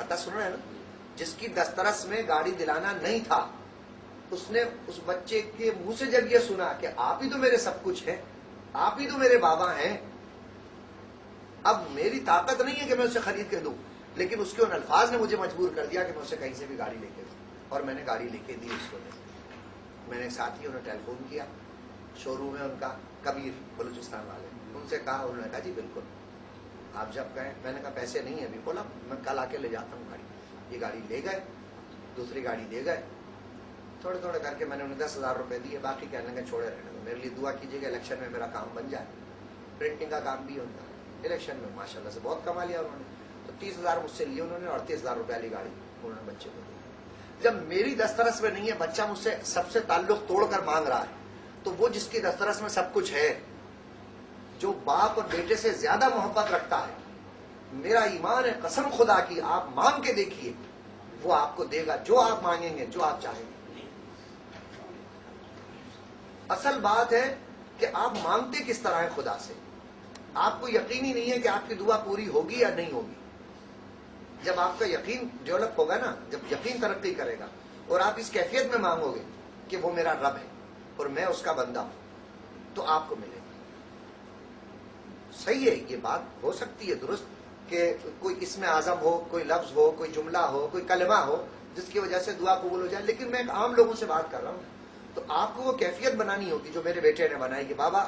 आता सुन रहे हैं ना, जिसकी दस्तरस में गाड़ी दिलाना नहीं था, उसने उस बच्चे के मुंह से जब ये सुना कि आप ही तो मेरे सब कुछ हैं, आप ही तो मेरे बाबा हैं, अब मेरी ताकत नहीं है कि मैं उसे खरीद के दूं, लेकिन उसके उन अल्फाज ने मुझे मजबूर कर दिया कि मैं उसे कहीं से भी गाड़ी लेके दूं, और मैंने गाड़ी लेके दी उसको। मैंने एक साथी, उन्होंने टेलीफोन किया, शोरूम है उनका कबीर बलूचिस्तान वाले, उनसे कहा, उन्होंने कहा जी बिल्कुल आप जब कहें। मैंने कहा पैसे नहीं है अभी। बोला मैं कल आके ले जाता हूँ गाड़ी। ये गाड़ी ले गए, दूसरी गाड़ी ले गए, थोड़े थोड़े करके मैंने उन्हें 10,000 रुपए दिए, बाकी कहने के छोड़े रहने दो, मेरे लिए दुआ कीजिएगा इलेक्शन में मेरा काम बन जाए। प्रिंटिंग का काम भी है उनका, इलेक्शन में माशाल्लाह से बहुत कमा लिया उन्होंने। तो 30,000 मुझसे लिए उन्होंने, और 30,000 रुपए वाली गाड़ी उन्होंने बच्चे को दी। जब मेरी दस्तरस में नहीं है, बच्चा मुझसे सबसे ताल्लुक तोड़कर मांग रहा है, तो वो जिसकी दस्तरस में सब कुछ है, जो बाप और बेटे से ज्यादा मोहब्बत रखता है, मेरा ईमान है कसम खुदा की, आप मांग के देखिए, वो आपको देगा जो आप मांगेंगे, जो आप चाहेंगे। असल बात है कि आप मांगते किस तरह है खुदा से। आपको यकीन ही नहीं है कि आपकी दुआ पूरी होगी या नहीं होगी। जब आपका यकीन डेवलप होगा ना, जब यकीन तरक्की करेगा और आप इस कैफियत में मांगोगे कि वो मेरा रब है और मैं उसका बंदा हूं, तो आपको मिलेगा। सही है, ये बात हो सकती है दुरुस्त कि कोई इसमें आजम हो, कोई लफ्ज हो, कोई जुमला हो, कोई कलमा हो जिसकी वजह से दुआ कबूल हो जाए, लेकिन मैं आम लोगों से बात कर रहा हूं। तो आपको वो कैफियत बनानी होगी जो मेरे बेटे ने बनाई कि बाबा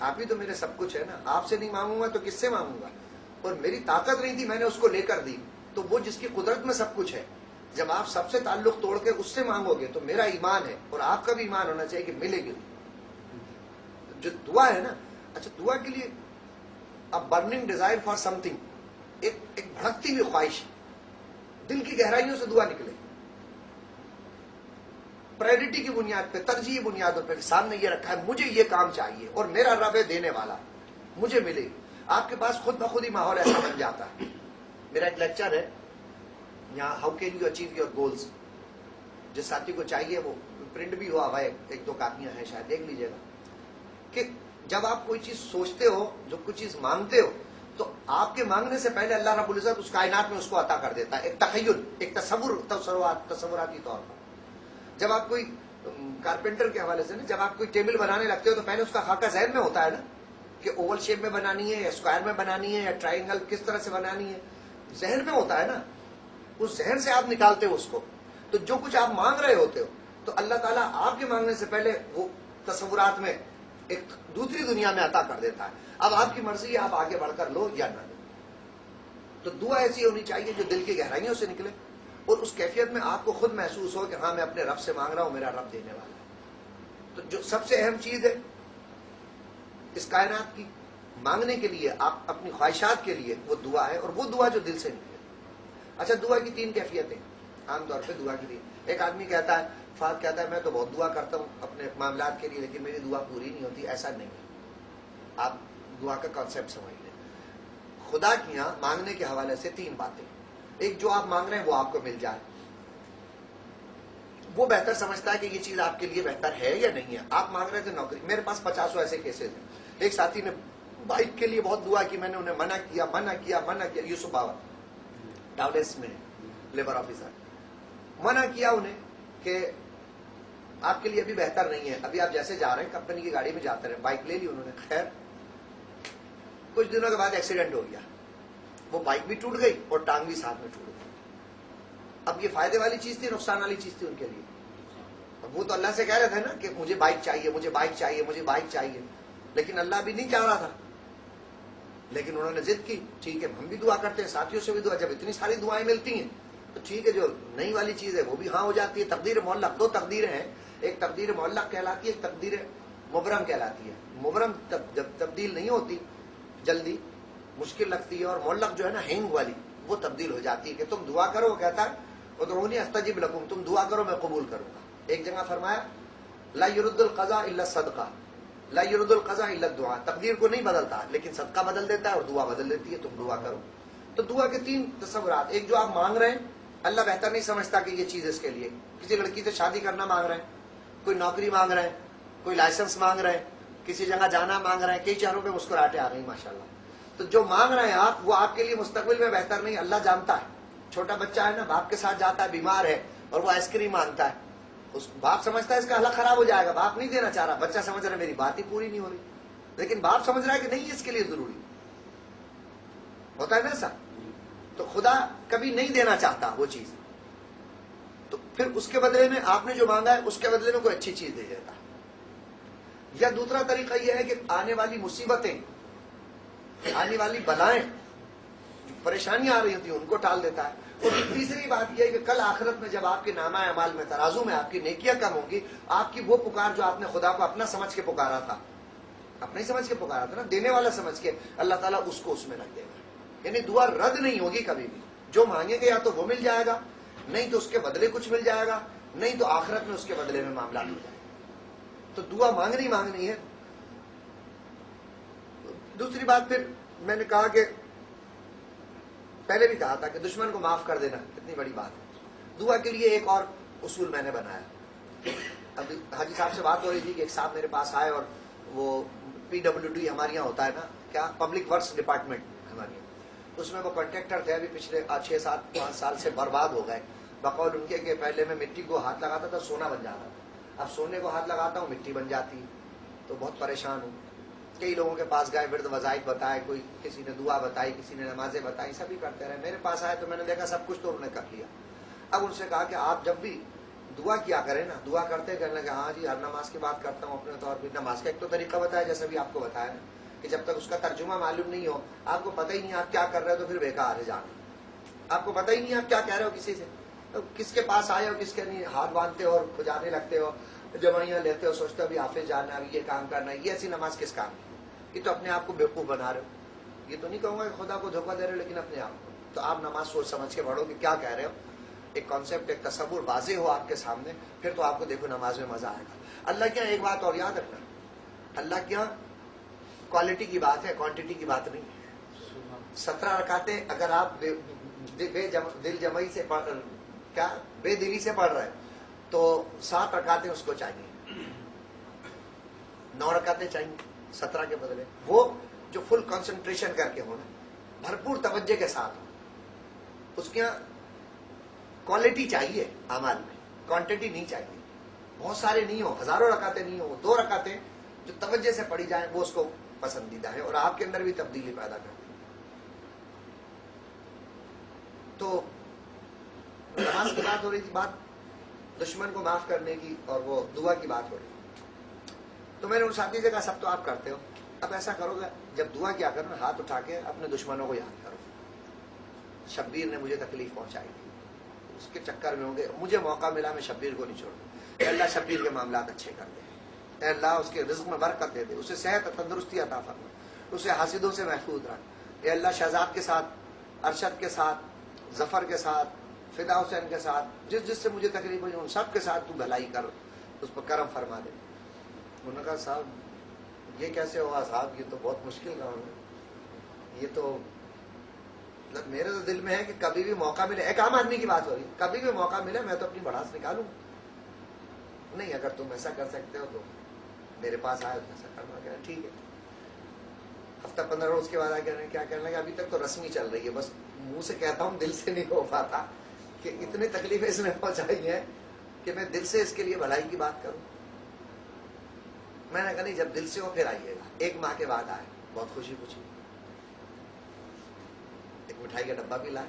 आप ही तो मेरे सब कुछ है ना, आपसे नहीं मांगूंगा तो किससे मांगूंगा। और मेरी ताकत नहीं थी, मैंने उसको लेकर दी। तो वो जिसकी कुदरत में सब कुछ है, जब आप सबसे ताल्लुक तोड़ के उससे मांगोगे तो मेरा ईमान है और आपका भी ईमान होना चाहिए कि मिलेगी। जो दुआ है ना, अच्छा दुआ के लिए अब बर्निंग डिजायर फॉर समथिंग, एक भड़कती हुई ख्वाहिश, दिल की गहराइयों से दुआ निकले, प्रायोरिटी की बुनियाद पे, तरजीही बुनियादों पे, सामने ये रखा है मुझे ये काम चाहिए और मेरा रब है देने वाला, मुझे मिले। आपके पास खुद ब खुद ही माहौल ऐसा बन जाता है। मेरा एक लेक्चर है यहाँ, how can you achieve your goals, जिस साथी को चाहिए वो प्रिंट भी हुआ है, एक दो कापियां हैं शायद, देख लीजिएगा। कि जब आप कोई चीज सोचते हो, जो कुछ चीज मांगते हो, तो आपके मांगने से पहले अल्लाह रब्बुल इज्जत उस कायनात में उसको अता कर देता है, एक तखय्युल, एक तसव्वुराती तौर पर। जब आप कोई कारपेंटर के हवाले से ना, जब आप कोई टेबल बनाने लगते हो तो पहले उसका खाका जहन में होता है ना कि ओवल शेप में बनानी है या स्क्वायर में बनानी है या ट्राइंगल किस तरह से बनानी है, जहन में होता है ना। उस जहन से आप निकालते हो उसको। तो जो कुछ आप मांग रहे होते हो तो अल्लाह ताला आपके मांगने से पहले वो तसव्वुरात में एक दूसरी दुनिया में अता कर देता है। अब आपकी मर्जी है, आप आगे बढ़कर लो या ना लो। तो दुआ ऐसी होनी चाहिए जो दिल की गहराइयों से निकले और उस कैफियत में आपको खुद महसूस हो कि हाँ मैं अपने रब से मांग रहा हूं, मेरा रब देने वाला है। तो जो सबसे अहम चीज है इस कायनात की मांगने के लिए, आप अपनी ख्वाहिशात के लिए, वो दुआ है, और वो दुआ जो दिल से निकले। अच्छा, दुआ की 3 कैफियतें आमतौर पर दुआ की 3। एक आदमी कहता है, फाद कहता है मैं तो बहुत दुआ करता हूं अपने मामलात के लिए, लेकिन मेरी दुआ पूरी नहीं होती। ऐसा नहीं है। आप दुआ का कॉन्सेप्ट समझ लें। खुदा की यहां मांगने के हवाले से 3 बातें। एक, जो आप मांग रहे हैं वो आपको मिल जाए, वो बेहतर समझता है कि ये चीज आपके लिए बेहतर है या नहीं है। आप मांग रहे थे नौकरी, मेरे पास 50 ऐसे केसेस हैं। एक साथी ने बाइक के लिए बहुत दुआ की, मैंने उन्हें मना किया। यूसुफ बाबा डाउलेस में लेबर ऑफिसर, मना किया उन्हें कि आपके लिए अभी बेहतर नहीं है, अभी आप जैसे जा रहे हैं कंपनी की गाड़ी में जाते रहे। बाइक ले ली उन्होंने। खैर कुछ दिनों के बाद एक्सीडेंट हो गया, वो बाइक भी टूट गई और टांग भी साथ में टूट गई। अब ये फायदे वाली चीज थी, नुकसान वाली चीज थी उनके लिए। अब वो तो अल्लाह से कह रहे थे ना कि मुझे बाइक चाहिए, मुझे बाइक चाहिए, मुझे बाइक चाहिए, लेकिन अल्लाह भी नहीं चाह रहा था। लेकिन उन्होंने जिद की, ठीक है हम भी दुआ करते हैं, साथियों से भी दुआ, जब इतनी सारी दुआएं मिलती हैं तो ठीक है, जो नई वाली चीज है वो भी हाँ हो जाती है। तकदीर मुअल्लक, 2 तकदीरें हैं, एक तकदीर मुअल्लक कहलाती है, एक तकदीर मुबरम कहलाती है। मुबरम जब तब्दील नहीं होती, जल्दी मुश्किल लगती है, और मुअल्लक जो है ना हैंग वाली, वो तब्दील हो जाती है कि तुम दुआ करो, वो कहता है उदऊनी अस्तजिब लकुम, तुम दुआ करो मैं कबूल करूंगा। एक जगह फरमाया ला युरद्दुल क़ज़ा इल्ला सदका, ला युरद्दुल क़ज़ा इल्ला दुआ, तकदीर को नहीं बदलता लेकिन सदका बदल देता है और दुआ बदल देती है, तुम दुआ करो। तो दुआ के 3 तस्वुरात। एक, जो आप मांग रहे हैं अल्लाह बेहतर नहीं समझता कि ये चीज इसके लिए, किसी लड़की से शादी करना मांग रहे हैं, कोई नौकरी मांग रहे हैं, कोई लाइसेंस मांग रहे हैं, किसी जगह जाना मांग रहे हैं, कई चेहरों पे मुस्कुराहटें आ गई माशाल्लाह। تو جو مانگ رہے ہیں آپ وہ آپ کے لیے مستقبل میں بہتر نہیں، اللہ جانتا ہے. چھوٹا بچہ ہے نا، باپ کے ساتھ جاتا ہے، بیمار ہے اور وہ آئس کریم مانگتا ہے، اس باپ سمجھتا ہے اس کا حلق خراب ہو جائے گا، باپ نہیں دینا چاہ رہا، بچہ سمجھ رہا ہے میری بات ہی پوری نہیں ہو رہی، لیکن باپ سمجھ رہا ہے کہ نہیں اس کے لیے ضروری ہوتا ہے نا ایسا. تو خدا کبھی نہیں دینا چاہتا وہ چیز، تو پھر اس کے بدلے میں آپ نے جو مانگا ہے اس کے بدلے میں کوئی اچھی چیز دے دیتا. یا دوسرا طریقہ یہ ہے کہ آنے والی مصیبتیں، آنے والی بلائیں، جو پریشانیاں آ رہی ہوتی ہیں ان کو ٹال دیتا ہے. اور تیسری بات یہ ہے کہ کل آخرت میں جب آپ کے نامہ اعمال میں ترازو میں آپ کی نیکیاں کم ہوں گی، آپ کی وہ پکار جو آپ نے خدا کو اپنا سمجھ کے پکارا تھا، اپنا ہی سمجھ کے پکارا تھا نا، دینے والا سمجھ کے، اللہ تعالیٰ اس کو اس میں رکھ دے گا. یعنی دعا رد نہیں ہوگی کبھی بھی. جو مانگیں گے یا تو وہ مل جائے گا، نہیں تو اس کے بدلے کچھ مل جائے گا، نہیں تو آخرت میں اس کے بدلے میں معاملات ہو جائے گا. تو دعا مانگنی ہے. دوسری بات پھر میں نے کہا کہ پہلے بھی کہا تھا کہ دشمن کو معاف کر دینا اتنی بڑی بات ہے. دعا کے لیے ایک اور اصول میں نے بنایا. ابھی حاجی صاحب سے بات ہو رہی تھی کہ ایک صاحب میرے پاس آئے اور وہ PWD ہمارے یہاں ہوتا ہے نا، کیا پبلک ورکس ڈپارٹمنٹ ہمارے یہاں، اس میں وہ کنٹریکٹر تھے، ابھی پچھلے 6-7-5 سال سے برباد ہو گئے. بقول ان کے کہ پہلے میں مٹی کو ہاتھ لگاتا تھا سونا بن جاتا تھا، اب سونے کو ہاتھ لگاتا ہوں مٹی بن جاتی، تو بہت پریشان ہوں. کئی لوگوں کے پاس گئے، ورد وظائف بتائے، کوئی کسی نے دعا بتائی، کسی نے نمازیں بتائی، سبھی کرتے رہے. میرے پاس آئے تو میں نے دیکھا سب کچھ تو انہوں نے کر لیا. اب ان سے کہا کہ آپ جب بھی دعا کیا کریں نا، دعا کرتے کہنے لگے ہاں جی ہر نماز کی بات کرتا ہوں اپنے طور پہ. نماز کا ایک تو طریقہ بتایا جیسے بھی آپ کو بتایا نا، کہ جب تک اس کا ترجمہ معلوم نہیں ہو، آپ کو پتہ ہی نہیں آپ کیا کر رہے ہو تو پھر بیکار ہے جانا. آپ کو پتہ ہی نہیں آپ کیا کہہ رہے ہو کسی سے، تو کس کے پاس آئے ہو کس کے نہیں، ہاتھ باندھتے ہو اور کھجانے لگتے ہو، جوائیاں لیتے ہو، سوچتے ہو بھی حافظ جانا ہے، یہ کام کرنا ہے. یہ ایسی نماز کس کام کی؟ یہ تو اپنے آپ کو بیوقوف بنا رہے ہو. یہ تو نہیں کہوں گا کہ خدا کو دھوکہ دے رہے ہو، لیکن اپنے آپ کو. تو آپ نماز سوچ سمجھ کے پڑھو کہ کیا کہہ رہے ہو، ایک کانسیپٹ، ایک تصور واضح ہو آپ کے سامنے، پھر تو آپ کو دیکھو نماز میں مزہ آئے گا. اللہ کے یہاں ایک بات اور یاد رکھنا، اللہ کے یہاں کوالٹی کی بات ہے، کوانٹٹی کی بات نہیں ہے. 17 رکعتیں اگر آپ دل جمعی سے کیا بے دلی سے پڑھ رہے ہیں تو 7 رکعتیں اس کو چاہیے، 9 رکعتیں چاہیے 17 کے بدلے. وہ جو فل کنسنٹریشن کر کے ہونا، بھرپور توجہ کے ساتھ ہو. اس کے یہاں کوالٹی چاہیے اعمال میں، کوانٹٹی نہیں چاہیے. بہت سارے نہیں ہو، ہزاروں رکعتیں نہیں ہو، 2 رکعتیں جو توجہ سے پڑھی جائیں وہ اس کو پسندیدہ ہے اور آپ کے اندر بھی تبدیلی پیدا کرتی ہے. تو نماز کی بات ہو رہی تھی، بات دشمن کو معاف کرنے کی اور وہ دعا کی بات ہو رہی تھی. تو میں نے ان ساتھی سے کہا سب تو آپ کرتے ہو، اب ایسا کرو گے جب دعا کیا کرو ہاتھ اٹھا کے اپنے دشمنوں کو یاد کرو. شبیر نے مجھے تکلیف پہنچائی تھی، اس کے چکر میں ہوں گے، مجھے موقع ملا میں شبیر کو نہیں چھوڑوں. اے اللہ شبیر کے معاملات اچھے کر دے، اے اللہ اس کے رزق میں برکت دے دے، اسے صحت اور تندرستی عطا فرما، اسے حاسدوں سے محفوظ رکھ. اے اللہ شہزاد کے ساتھ، ارشد کے ساتھ، ظفر کے ساتھ، فدا حسین کے ساتھ، جس جس سے مجھے تکلیف ہوئی ان سب کے ساتھ تو بھلائی کر، اس پر کرم فرما دے. انہوں نے کہا صاحب یہ کیسے ہوا صاحب، یہ تو بہت مشکل کام ہے. یہ تو مطلب میرے تو دل میں ہے کہ کبھی بھی موقع ملے، ایک عام آدمی کی بات ہو رہی، کبھی بھی موقع ملے میں تو اپنی بڑاس نکالوں. نہیں اگر تم ایسا کر سکتے ہو تو میرے پاس آئے تو ایسا کرنا. کیا ٹھیک ہے. ہفتہ 15 روز کے بعد آ کے کیا کرنا ہے، ابھی تک تو رسمی چل رہی ہے، بس منہ سے کہتا ہوں دل سے نہیں ہو پاتا کہ اتنی تکلیفیں اس نے پہنچائی ہیں کہ میں دل سے اس کے لیے بھلائی کی بات کروں. میں نے کہا نہیں جب دل سے ہو پھر آئیے گا. 1 ماہ کے بعد آئے، بہت خوشی ایک مٹھائی کا ڈبہ بھی لائے.